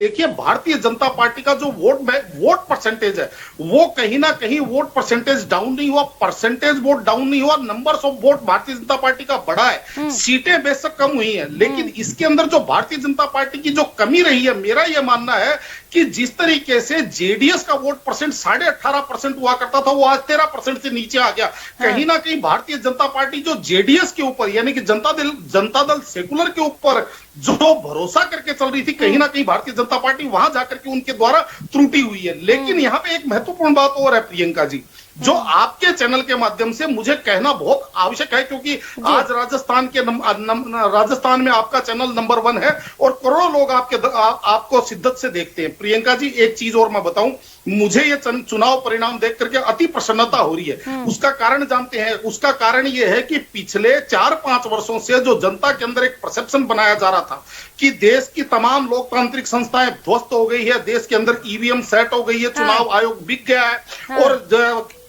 देखिए, भारतीय जनता पार्टी का जो वोट परसेंटेज है, वो कहीं ना कहीं वोट परसेंटेज डाउन नहीं हुआ, परसेंटेज वोट डाउन नहीं हुआ, numbers of vote Bharatiya Janata party का बढ़ा है, सीटें बेशक कम हुई हैं, लेकिन इसके अंदर जो भारतीय जनता पार्टी की जो कमी रही है, मेरा यह मानना है कि जिस तरीके से जेडीएस का वोट परसेंट 18.5% हुआ करता था, वो आज 13% से नीचे आ गया। कहीं ना कहीं भारतीय जनता पार्टी जो जेडीएस के ऊपर यानी कि जनता दल सेकुलर के ऊपर जो भरोसा करके चल रही थी, कहीं ना कहीं भारतीय जनता पार्टी वहां जाकर के उनके द्वारा त्रुटि हुई है। लेकिन यहाँ पे एक महत्वपूर्ण बात और है प्रियंका जी, जो आपके चैनल के माध्यम से मुझे कहना बहुत आवश्यक है, क्योंकि आज राजस्थान में आपका चैनल नंबर 1 है और करोड़ों लोग आपको शिद्दत से देखते हैं। प्रियंका जी, एक चीज और मैं बताऊं, मुझे ये चुनाव परिणाम देख करके अति प्रसन्नता हो रही है। उसका कारण जानते हैं? उसका कारण ये है कि पिछले 4-5 वर्षों से जो जनता के अंदर एक परसेप्शन बनाया जा रहा था कि देश की तमाम लोकतांत्रिक संस्थाएं ध्वस्त हो गई है, देश के अंदर ईवीएम सेट हो गई है, चुनाव आयोग बिक गया है और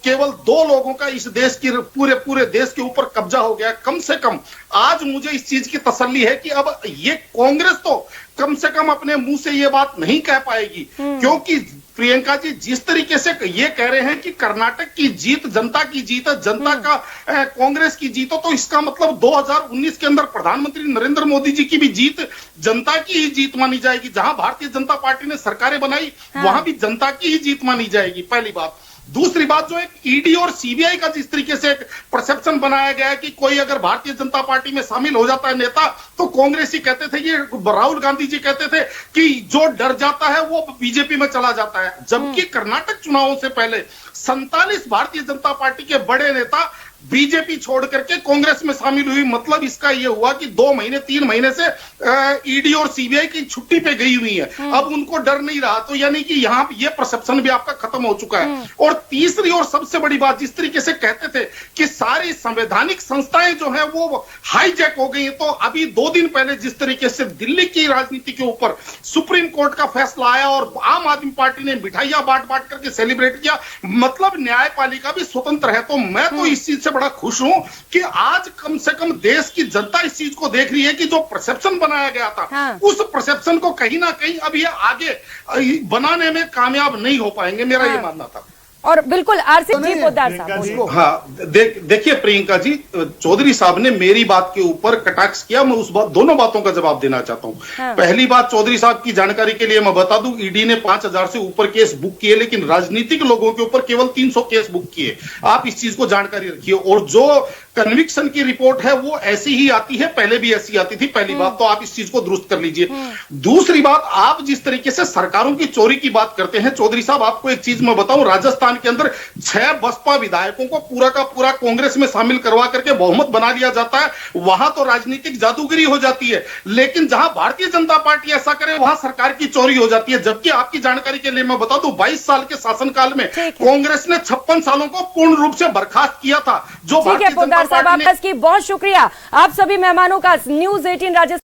केवल 2 लोगों का इस देश की पूरे देश के ऊपर कब्जा हो गया। कम से कम आज मुझे इस चीज की तसल्ली है कि अब ये कांग्रेस तो कम से कम अपने मुंह से ये बात नहीं कह पाएगी, क्योंकि प्रियंका जी जिस तरीके से ये कह रहे हैं कि कर्नाटक की जीत जनता की जीत है, जनता का कांग्रेस की जीत हो, तो इसका मतलब 2019 के अंदर प्रधानमंत्री नरेंद्र मोदी जी की भी जीत जनता की ही जीत मानी जाएगी। जहां भारतीय जनता पार्टी ने सरकारें बनाई, वहां भी जनता की ही जीत मानी जाएगी, पहली बात। दूसरी बात, जो एक ईडी और सीबीआई का जिस तरीके से एक परसेप्शन बनाया गया है कि कोई अगर भारतीय जनता पार्टी में शामिल हो जाता है नेता, तो कांग्रेसी कहते थे, ये राहुल गांधी जी कहते थे कि जो डर जाता है वो बीजेपी में चला जाता है। जबकि कर्नाटक चुनावों से पहले 47 भारतीय जनता पार्टी के बड़े नेता बीजेपी छोड़ करके कांग्रेस में शामिल हुई। मतलब इसका यह हुआ कि 2 महीने 3 महीने से ईडी और सीबीआई की छुट्टी पे गई हुई है, अब उनको डर नहीं रहा, तो यानी कि यहाँ ये परसेप्शन भी आपका खत्म हो चुका है। और तीसरी और सबसे बड़ी बात, जिस तरीके से कहते थे कि सारी संवैधानिक संस्थाएं जो है वो हाईजैक हो गई, तो अभी 2 दिन पहले जिस तरीके से दिल्ली की राजनीति के ऊपर सुप्रीम कोर्ट का फैसला आया और आम आदमी पार्टी ने मिठाइयां बांट करके सेलिब्रेट किया, मतलब न्यायपालिका भी स्वतंत्र है। तो मैं तो इस चीज से बड़ा खुश हूं कि आज कम से कम देश की जनता इस चीज को देख रही है कि जो परसेप्शन बनाया गया था, उस परसेप्शन को कहीं ना कहीं अब ये आगे बनाने में कामयाब नहीं हो पाएंगे, मेरा ये मानना था। और बिल्कुल आरसी जी पोद्दार साहब, हाँ देखिए प्रियंका जी, चौधरी साहब ने मेरी बात के ऊपर कटाक्ष किया, मैं दोनों बातों का जवाब देना चाहता हूं। पहली बात, चौधरी साहब की जानकारी के लिए मैं बता दूं, ईडी ने 5000 से ऊपर केस बुक किए, लेकिन राजनीतिक लोगों के ऊपर केवल 300 केस बुक किए। आप इस चीज को जानकारी रखिए। और जो कन्विक्शन की रिपोर्ट है वो ऐसी ही आती है, पहले भी ऐसी आती थी, पहली बात, तो आप इस चीज को दुरुस्त कर लीजिए। दूसरी बात, आप जिस तरीके से सरकारों की चोरी की बात करते हैं, चौधरी साहब आपको एक चीज मैं बताऊं, राजस्थान के अंदर 6 बसपा विधायकों को पूरा का पूरा कांग्रेस में शामिल करवा करके बहुमत बना लिया जाता है, वहां तो राजनीतिक जादूगरी हो जाती है। लेकिन जहां भारतीय जनता पार्टी ऐसा करे, वहां सरकार की चोरी हो जाती है। जबकि आपकी जानकारी के लिए मैं बता दूं, 22 साल के शासनकाल में कांग्रेस ने 56 सालों को पूर्ण रूप से बर्खास्त किया था। जो भारतीय जनता साहब, आपका बहुत शुक्रिया। आप सभी मेहमानों का न्यूज़ 18 राजस्थान